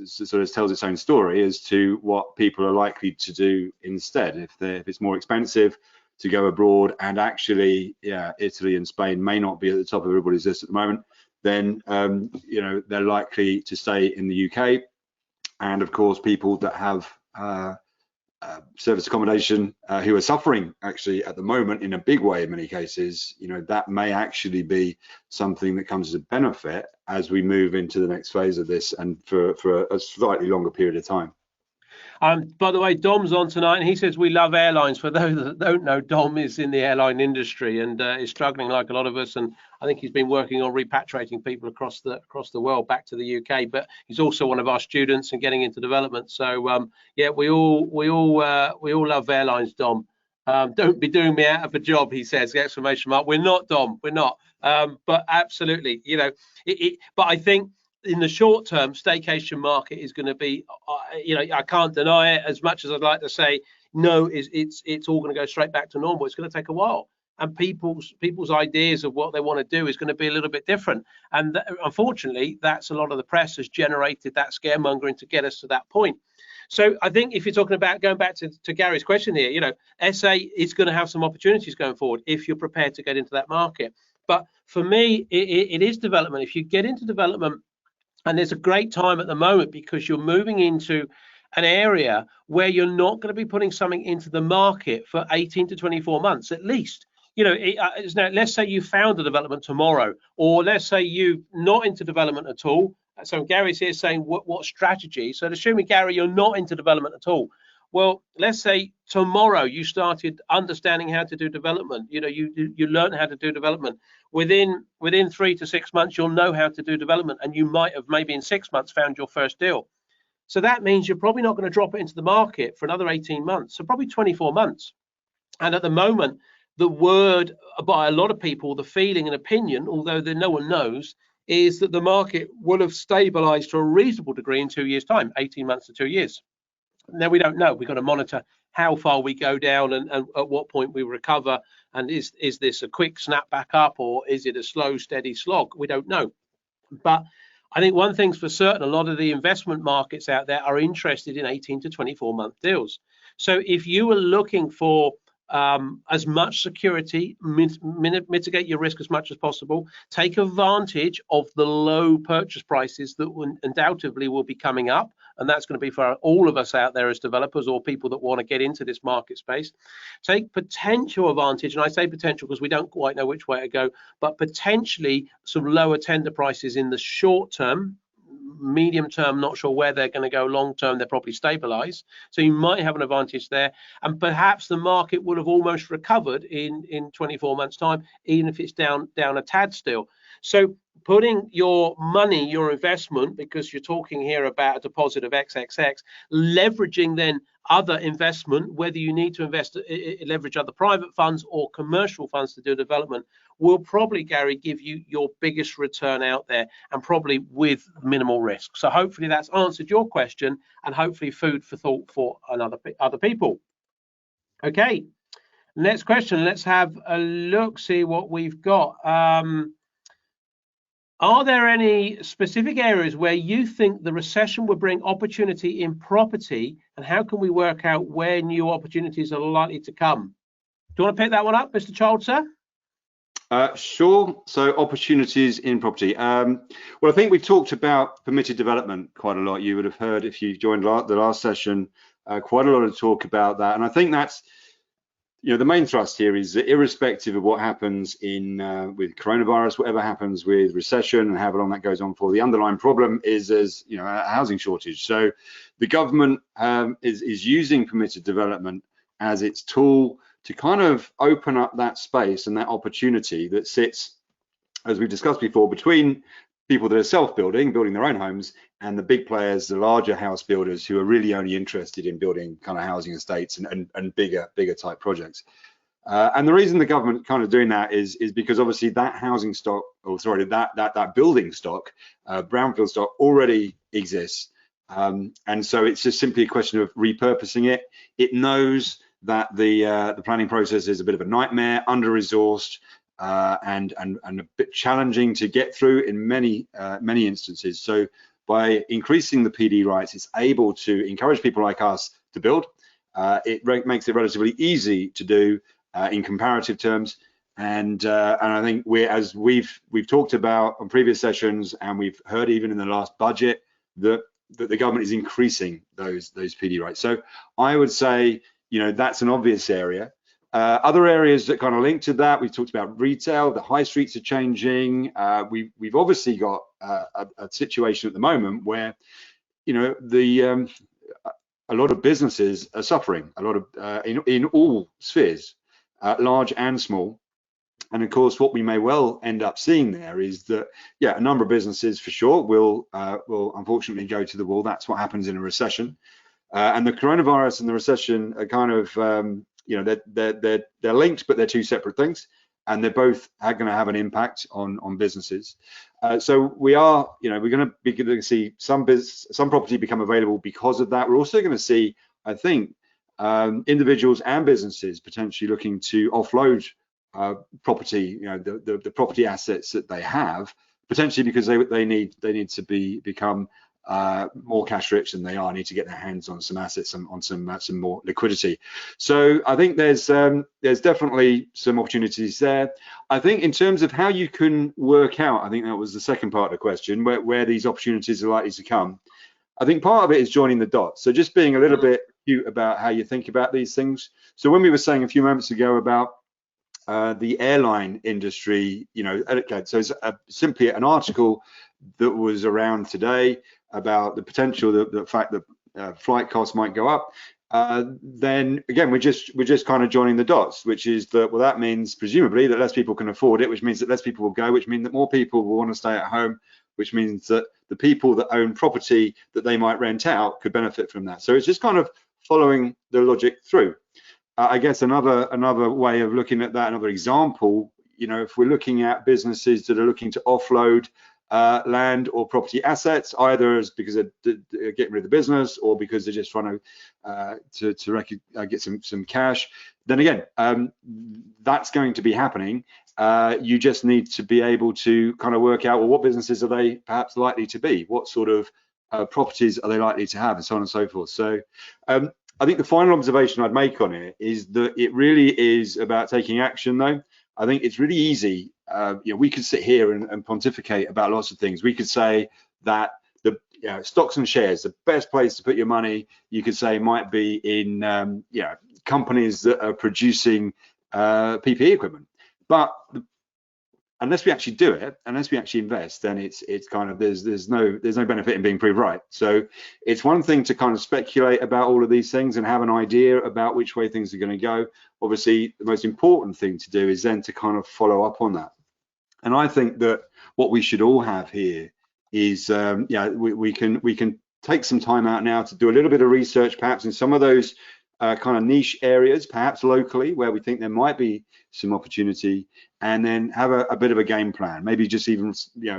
sort of tells its own story as to what people are likely to do instead. If it's more expensive to go abroad, and actually Italy and Spain may not be at the top of everybody's list at the moment, then they're likely to stay in the UK. And of course, people that have service accommodation who are suffering actually at the moment in a big way in many cases, that may actually be something that comes as a benefit as we move into the next phase of this, and for a slightly longer period of time. By the way, Dom's on tonight, and he says we love airlines. For those that don't know, Dom is in the airline industry and is struggling like a lot of us. And I think he's been working on repatriating people across the world back to the UK. But he's also one of our students and getting into development. So we all love airlines, Dom. Don't be doing me out of a job, he says. The exclamation mark. We're not, Dom. We're not. But absolutely, but I think, in the short term, staycation market is going to be, I can't deny it, as much as I'd like to say no, it's all going to go straight back to normal. It's going to take a while, and people's ideas of what they want to do is going to be a little bit different. And unfortunately, that's a lot of the press has generated that scaremongering to get us to that point. So I think if you're talking about going back to Gary's question here, you know, SA is going to have some opportunities going forward if you're prepared to get into that market. But for me, it is development. If you get into development, and there's a great time at the moment because you're moving into an area where you're not going to be putting something into the market for 18 to 24 months at least. You know, now let's say you found a development tomorrow, or let's say you're not into development at all. So Gary's here saying what strategy. So assuming, Gary, you're not into development at all. Well, let's say tomorrow you started understanding how to do development. You know, you learned how to do development. Within 3 to 6 months, you'll know how to do development, and you might have maybe in 6 months found your first deal. So that means you're probably not going to drop it into the market for another 18 months, so probably 24 months. And at the moment, the word by a lot of people, the feeling and opinion, although no one knows, is that the market will have stabilized to a reasonable degree in 2 years' time, 18 months to 2 years. Now, we don't know. We've got to monitor how far we go down and at what point we recover. And is this a quick snap back up, or is it a slow, steady slog? We don't know. But I think one thing's for certain, a lot of the investment markets out there are interested in 18 to 24 month deals. So if you were looking for as much security, mitigate your risk as much as possible, take advantage of the low purchase prices that undoubtedly will be coming up, and that's going to be for all of us out there as developers or people that want to get into this market space. Take potential advantage, and I say potential because we don't quite know which way to go, but potentially some lower tender prices in the short term. Medium term, not sure where they're going to go. Long term, they're probably stabilize, so you might have an advantage there, and perhaps the market would have almost recovered in 24 months time, even if it's down a tad still. So putting your money, your investment, because you're talking here about a deposit of XXX, leveraging then other investment, whether you need to invest, leverage other private funds or commercial funds to do development, will probably, Gary, give you your biggest return out there, and probably with minimal risk. So hopefully that's answered your question, and hopefully food for thought for other people. Okay, next question. Let's have a look, see what we've got. Are there any specific areas where you think the recession will bring opportunity in property, and how can we work out where new opportunities are likely to come? Do you want to pick that one up, Mr. Child, sir? Sure. So opportunities in property. Well, I think we've talked about permitted development quite a lot. You would have heard, if you joined the last session, quite a lot of talk about that. And I think that's, you know, the main thrust here is that irrespective of what happens with coronavirus, whatever happens with recession and however long that goes on for, the underlying problem is there's, you know, a housing shortage. So the government is using permitted development as its tool to kind of open up that space and that opportunity that sits, as we've discussed before, between people that are self-building, building their own homes, and the big players, the larger house builders, who are really only interested in building kind of housing estates and bigger type projects. And the reason the government kind of doing that is because obviously that housing stock, or sorry, that building stock, brownfield stock, already exists. And so it's just simply a question of repurposing it. It knows that the planning process is a bit of a nightmare, under-resourced, and a bit challenging to get through in many instances. So by increasing the PD rights, it's able to encourage people like us to build. It makes it relatively easy to do in comparative terms. And I think as we've talked about on previous sessions, and we've heard even in the last budget, that the government is increasing those PD rights. So I would say, you know, that's an obvious area. Other areas that kind of link to that, we've talked about retail. The high streets are changing. We've obviously got a situation at the moment where, you know, a lot of businesses are suffering. A lot of in all spheres, large and small. And of course, what we may well end up seeing there is that, yeah, a number of businesses for sure will unfortunately go to the wall. That's what happens in a recession. And the coronavirus and the recession are kind of, you know, they're linked, but they're two separate things, and they're both going to have an impact on businesses. So we are, you know, we're going to see some property become available because of that. We're also going to see, I think, individuals and businesses potentially looking to offload property, you know, the property assets that they have, potentially because they need to become more cash rich than they are, need to get their hands on some assets, on some more liquidity. So I think there's definitely some opportunities there. I think in terms of how you can work out, I think that was the second part of the question, where these opportunities are likely to come. I think part of it is joining the dots. So just being a little bit cute about how you think about these things. So when we were saying a few moments ago about the airline industry, okay, so it's simply an article that was around today about the potential, the fact that flight costs might go up. Then again, we're just kind of joining the dots, which is that, well, that means presumably that less people can afford it, which means that less people will go, which means that more people will want to stay at home, which means that the people that own property that they might rent out could benefit from that. So it's just kind of following the logic through. I guess another way of looking at that, another example, if we're looking at businesses that are looking to offload land or property assets, either as because they're getting rid of the business or because they're just trying to get some cash, then again, that's going to be happening. You just need to be able to kind of work out, well, what businesses are they perhaps likely to be? What sort of properties are they likely to have, and so on and so forth. So I think the final observation I'd make on it is that it really is about taking action, though. I think it's really easy. We could sit here and pontificate about lots of things. We could say that the stocks and shares, the best place to put your money, you could say, might be in companies that are producing PPE equipment. But unless we actually do it, unless we actually invest, then it's kind of there's no benefit in being proved right. So it's one thing to kind of speculate about all of these things and have an idea about which way things are going to go. Obviously, the most important thing to do is then to kind of follow up on that. And I think that what we should all have here is we can take some time out now to do a little bit of research, perhaps in some of those kind of niche areas, perhaps locally, where we think there might be some opportunity, and then have a bit of a game plan. Maybe just even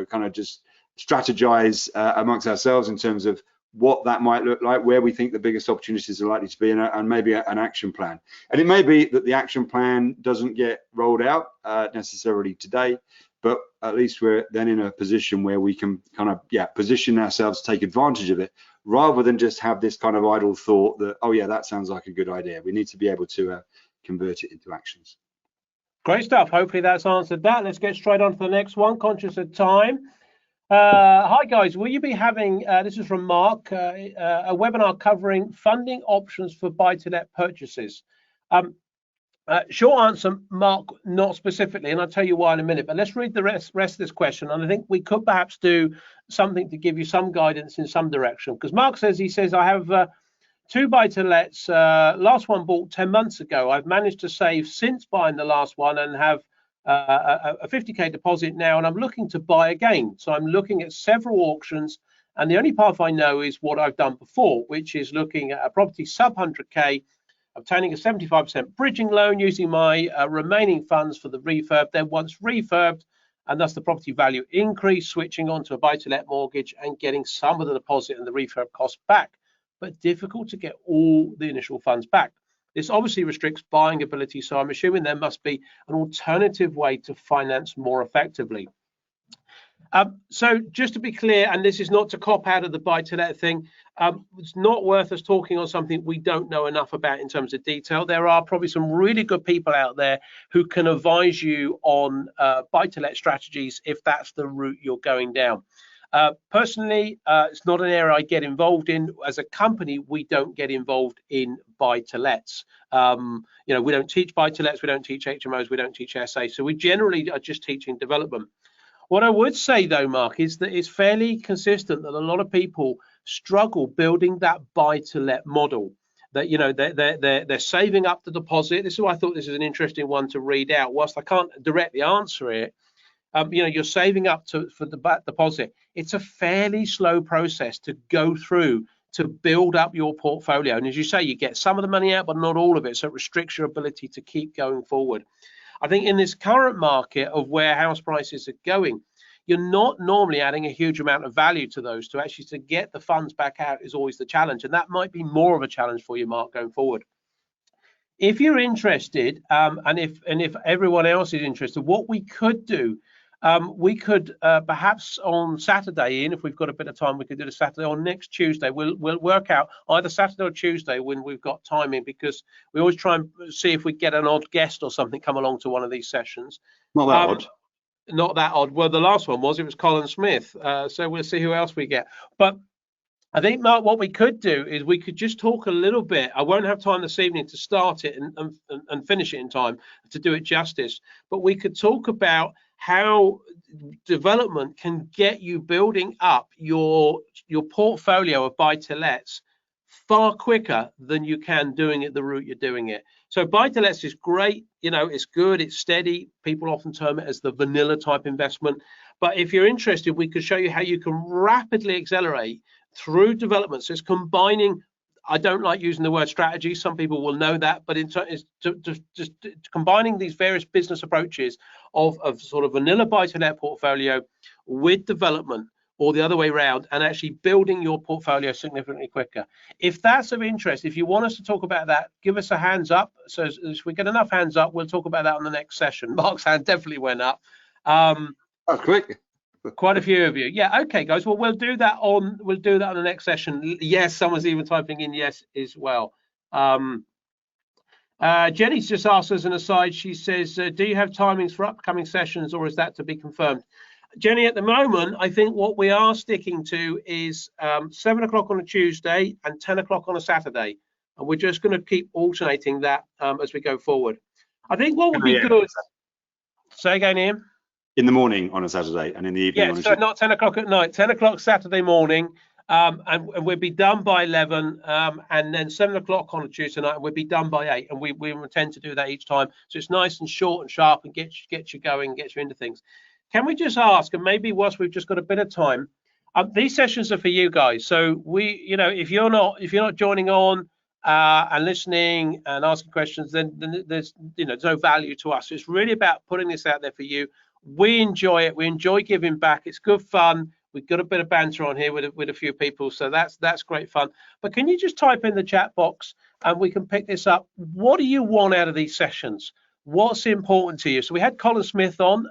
kind of just strategize amongst ourselves in terms of what that might look like, where we think the biggest opportunities are likely to be, and maybe an action plan. And it may be that the action plan doesn't get rolled out necessarily today, but at least we're then in a position where we can kind of position ourselves to take advantage of it, rather than just have this kind of idle thought that, oh yeah, that sounds like a good idea. We need to be able to convert it into actions. Great stuff. Hopefully that's answered that. Let's get straight on to the next one, conscious of time. Hi guys, will you be having, this is from Mark, a webinar covering funding options for buy-to-let purchases? Short answer, Mark, not specifically, and I'll tell you why in a minute, but let's read the rest of this question, and I think we could perhaps do something to give you some guidance in some direction, because Mark says, I have 2 buy-to-lets, last one bought 10 months ago. I've managed to save since buying the last one and have a 50k deposit now, and I'm looking to buy again. So I'm looking at several auctions, and the only path I know is what I've done before, which is looking at a property sub 100k, obtaining a 75% bridging loan using my remaining funds for the refurb. Then once refurbed, and thus the property value increase, switching on to a buy-to-let mortgage and getting some of the deposit and the refurb costs back, but difficult to get all the initial funds back. This obviously restricts buying ability, so I'm assuming there must be an alternative way to finance more effectively. So just to be clear, and this is not to cop out of the buy-to-let thing, it's not worth us talking on something we don't know enough about in terms of detail. There are probably some really good people out there who can advise you on buy-to-let strategies if that's the route you're going down. Personally, it's not an area I get involved in. As a company, we don't get involved in buy-to-lets. We don't teach buy-to-lets, we don't teach HMOs, we don't teach SA, so we generally are just teaching development. What I would say though, Mark, is that it's fairly consistent that a lot of people struggle building that buy-to-let model. That they're saving up the deposit. This is why I thought this is an interesting one to read out. Whilst I can't directly answer it, you're saving up for the deposit. It's a fairly slow process to go through to build up your portfolio. And as you say, you get some of the money out, but not all of it. So it restricts your ability to keep going forward. I think in this current market of where house prices are going, you're not normally adding a huge amount of value to those. To get the funds back out is always the challenge. And that might be more of a challenge for you, Mark, going forward. If you're interested, and if everyone else is interested, what we could do, We could perhaps on Saturday, Ian, if we've got a bit of time, we could do it Saturday or next Tuesday. We'll work out either Saturday or Tuesday when we've got time in, because we always try and see if we get an odd guest or something come along to one of these sessions. Not that odd. Not that odd. Well, the last one was, it was Colin Smith. So we'll see who else we get. But I think, Mark, what we could do is we could just talk a little bit. I won't have time this evening to start it and finish it in time to do it justice, but we could talk about how development can get you building up your portfolio of buy-to-lets far quicker than you can doing it the route you're doing it. So buy-to-lets is great, you know, it's good, it's steady. People often term it as the vanilla type investment. But if you're interested, we could show you how you can rapidly accelerate through development. So it's combining, I don't like using the word strategy, some people will know that, but it's just combining these various business approaches of sort of vanilla buy-to-let portfolio with development, or the other way around, and actually building your portfolio significantly quicker. If that's of interest, if you want us to talk about that, give us a hands up. So if we get enough hands up, we'll talk about that on the next session. Mark's hand definitely went up. That's quick. Quite a few of you. Yeah, okay, guys. Well, we'll do that on the next session. Yes, someone's even typing in yes as well. Jenny's just asked as an aside, she says, do you have timings for upcoming sessions, or is that to be confirmed? Jenny, at the moment, I think what we are sticking to is 7 o'clock on a Tuesday and 10 o'clock on a Saturday. And we're just going to keep alternating that as we go forward. I think what would be good. Say again, Ian? In the morning on a Saturday and in the evening. Yeah, so not 10 o'clock at night, 10 o'clock Saturday morning. And we'll be done by 11, and then 7 o'clock on a Tuesday night, and we'll be done by 8. And we intend to do that each time. So it's nice and short and sharp and get you going, get you into things. Can we just ask, and maybe whilst we've just got a bit of time, these sessions are for you guys. So if you're not joining on and listening and asking questions, then there's no value to us. So it's really about putting this out there for you. We enjoy it. We enjoy giving back. It's good fun. We've got a bit of banter on here with a few people, so that's great fun. But can you just type in the chat box and we can pick this up? What do you want out of these sessions? What's important to you? So we had Colin Smith on,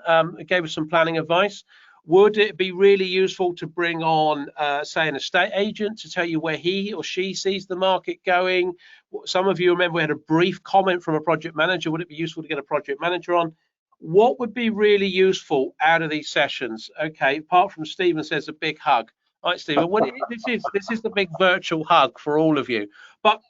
gave us some planning advice. Would it be really useful to bring on, say, an estate agent to tell you where he or she sees the market going? Some of you remember we had a brief comment from a project manager. Would it be useful to get a project manager on? What would be really useful out of these sessions? Okay, apart from Stephen says a big hug. All right, Stephen, this is the big virtual hug for all of you. But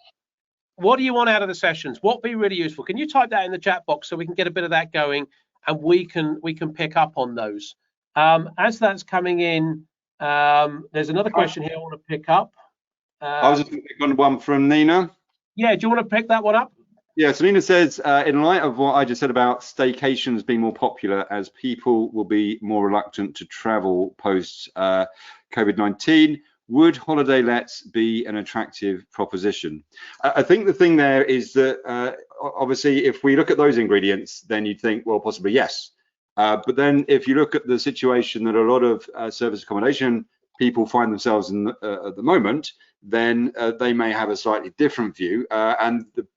what do you want out of the sessions? What would be really useful? Can you type that in the chat box so we can get a bit of that going, and we can pick up on those? As that's coming in, there's another question here I want to pick up. I was just going to pick on one from Nina. Yeah, do you want to pick that one up? Yeah, so Nina says, in light of what I just said about staycations being more popular as people will be more reluctant to travel post COVID-19, would holiday lets be an attractive proposition? I think the thing there is that obviously if we look at those ingredients, then you'd think, well, possibly yes. But then if you look at the situation that a lot of service accommodation people find themselves in at the moment, then they may have a slightly different view, and the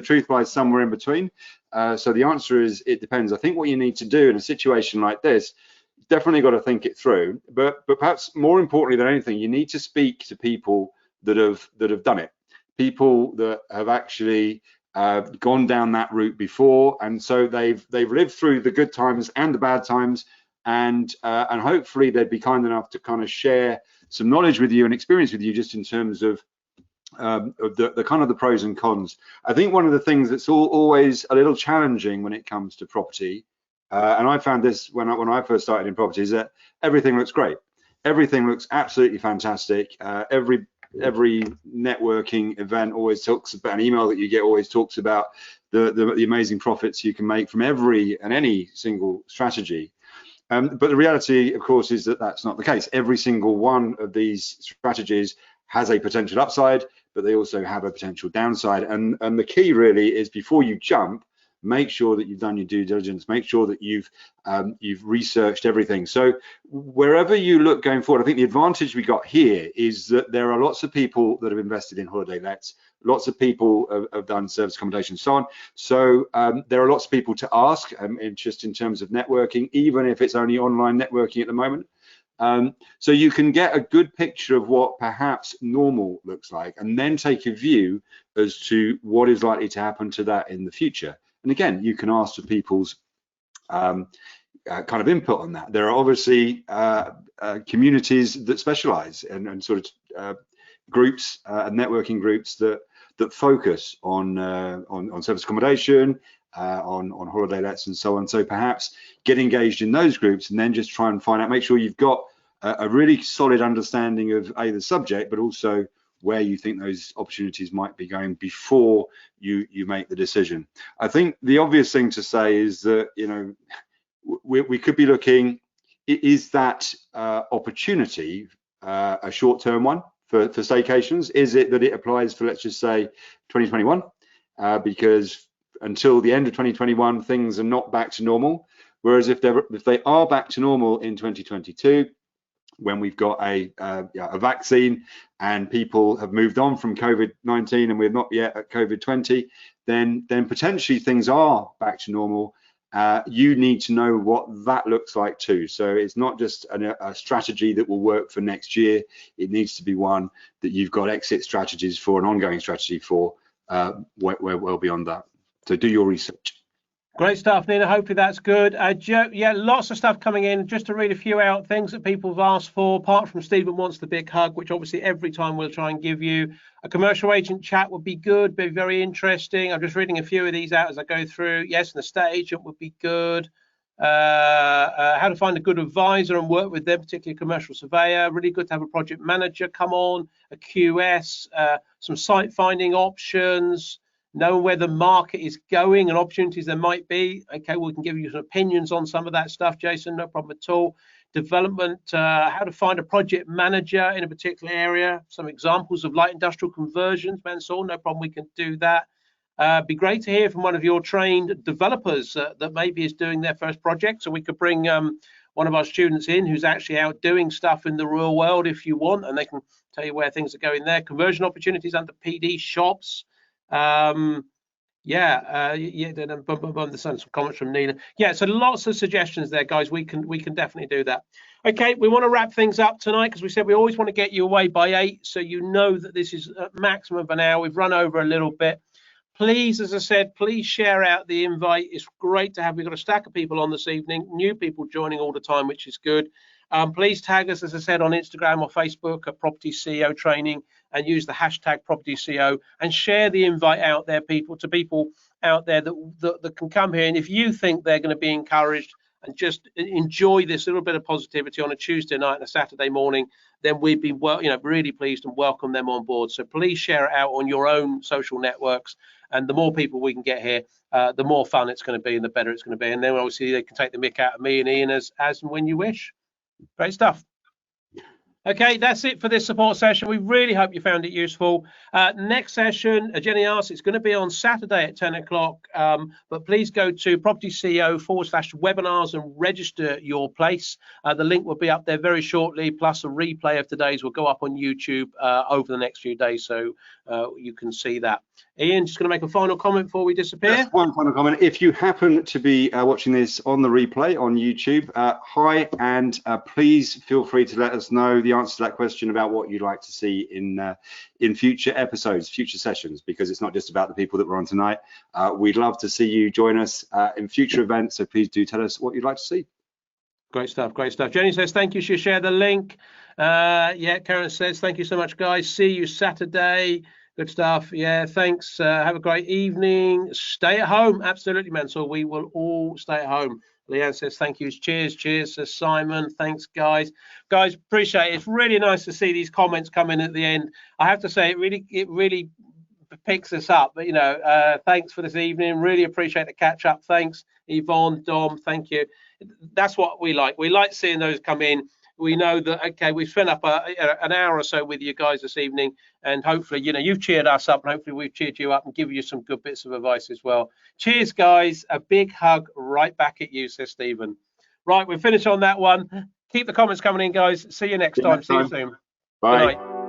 truth lies somewhere in between. So the answer is it depends. I think what you need to do in a situation like this, definitely got to think it through. But perhaps more importantly than anything, you need to speak to people that have done it, people that have actually gone down that route before, and so they've lived through the good times and the bad times, and hopefully they'd be kind enough to kind of share some knowledge with you and experience with you, just in terms of the kind of the pros and cons. I think one of the things that's always a little challenging when it comes to property, and I found this when I first started in property, is that everything looks great, everything looks absolutely fantastic. Every networking event always talks about, an email that you get always talks about the amazing profits you can make from every and any single strategy. But the reality, of course, is that that's not the case. Every single one of these strategies has a potential upside, but they also have a potential downside. And the key really is, before you jump, make sure that you've done your due diligence, make sure that you've researched everything. So wherever you look going forward, I think the advantage we got here is that there are lots of people that have invested in holiday lets, Lots of people have done service accommodation and so on. So there are lots of people to ask, just in terms of networking, even if it's only online networking at the moment. So you can get a good picture of what perhaps normal looks like, and then take a view as to what is likely to happen to that in the future. And again, you can ask for people's kind of input on that. There are obviously communities that specialize and sort of groups and networking groups that focus on service accommodation, on holiday lets and so on. So perhaps get engaged in those groups and then just try and find out, make sure you've got a really solid understanding of the subject, but also where you think those opportunities might be going before you make the decision. I think the obvious thing to say is that, you know, we could be looking, is that opportunity a short-term one for staycations? Is it that it applies for, let's just say, 2021? Because until the end of 2021, things are not back to normal. Whereas if they are back to normal in 2022, when we've got a vaccine and people have moved on from COVID-19 and we're not yet at COVID-20, then potentially things are back to normal. You need to know what that looks like too. So it's not just a strategy that will work for next year. It needs to be one that you've got exit strategies for, an ongoing strategy for, well beyond that. So do your research. Great stuff, Nina. Hopefully that's good. Joe, yeah, lots of stuff coming in. Just to read a few out, things that people have asked for, apart from Stephen wants the big hug, which obviously every time we'll try and give you. A commercial agent chat would be good, be very interesting. I'm just reading a few of these out as I go through. Yes, an estate agent would be good. How to find a good advisor and work with them, particularly a commercial surveyor. Really good to have a project manager come on, a QS, some site finding options, knowing where the market is going and opportunities there might be. Okay, we can give you some opinions on some of that stuff, Jason, no problem at all. Development, how to find a project manager in a particular area. Some examples of light industrial conversions, Mansour, no problem, we can do that. Be great to hear from one of your trained developers that maybe is doing their first project. So we could bring one of our students in who's actually out doing stuff in the real world if you want, and they can tell you where things are going there. Conversion opportunities under PD shops. Then some comments from Nina. Yeah, so lots of suggestions there, guys. We can definitely do that. Okay, we want to wrap things up tonight because we said we always want to get you away by 8, so you know that this is a maximum of an hour. We've run over a little bit. Please, as I said, please share out the invite. It's great to have. We've got a stack of people on this evening, new people joining all the time, which is good. Please tag us, as I said, on Instagram or Facebook at Property CEO Training, and use the hashtag PropertyCEO and share the invite out there, to people out there that can come here. And if you think they're going to be encouraged and just enjoy this little bit of positivity on a Tuesday night and a Saturday morning, then we'd be really pleased and welcome them on board. So please share it out on your own social networks. And the more people we can get here, the more fun it's going to be and the better it's going to be. And then obviously they can take the mick out of me and Ian as and when you wish. Great stuff. Okay, that's it for this support session. We really hope you found it useful. Next session, Jenny asked, it's going to be on Saturday at 10 o'clock, but please go to propertyceo/webinars and register your place. The link will be up there very shortly, plus a replay of today's will go up on YouTube over the next few days, so you can see that. Ian, just going to make a final comment before we disappear. Just one final comment. If you happen to be watching this on the replay on YouTube, hi, and please feel free to let us know the answer to that question about what you'd like to see in future episodes, future sessions, because it's not just about the people that were on tonight. We'd love to see you join us in future events, so please do tell us what you'd like to see. Great stuff, great stuff. Jenny says thank you. She'll share the link. Yeah, Karen says thank you so much, guys. See you Saturday. Good stuff. Yeah, thanks. Have a great evening. Stay at home. Absolutely, man. So we will all stay at home. Leanne says thank you. Cheers, cheers, says Simon. Thanks, guys. Guys, appreciate it. It's really nice to see these comments come in at the end. I have to say, it really picks us up. But, thanks for this evening. Really appreciate the catch up. Thanks, Yvonne, Dom. Thank you. That's what we like. We like seeing those come in. We know that, okay, we've spent up an hour or so with you guys this evening, and hopefully, you've cheered us up, and hopefully we've cheered you up and given you some good bits of advice as well. Cheers, guys. A big hug right back at you, says Stephen. Right, we'll finish on that one. Keep the comments coming in, guys. See you next time. See you soon. Bye. Good night.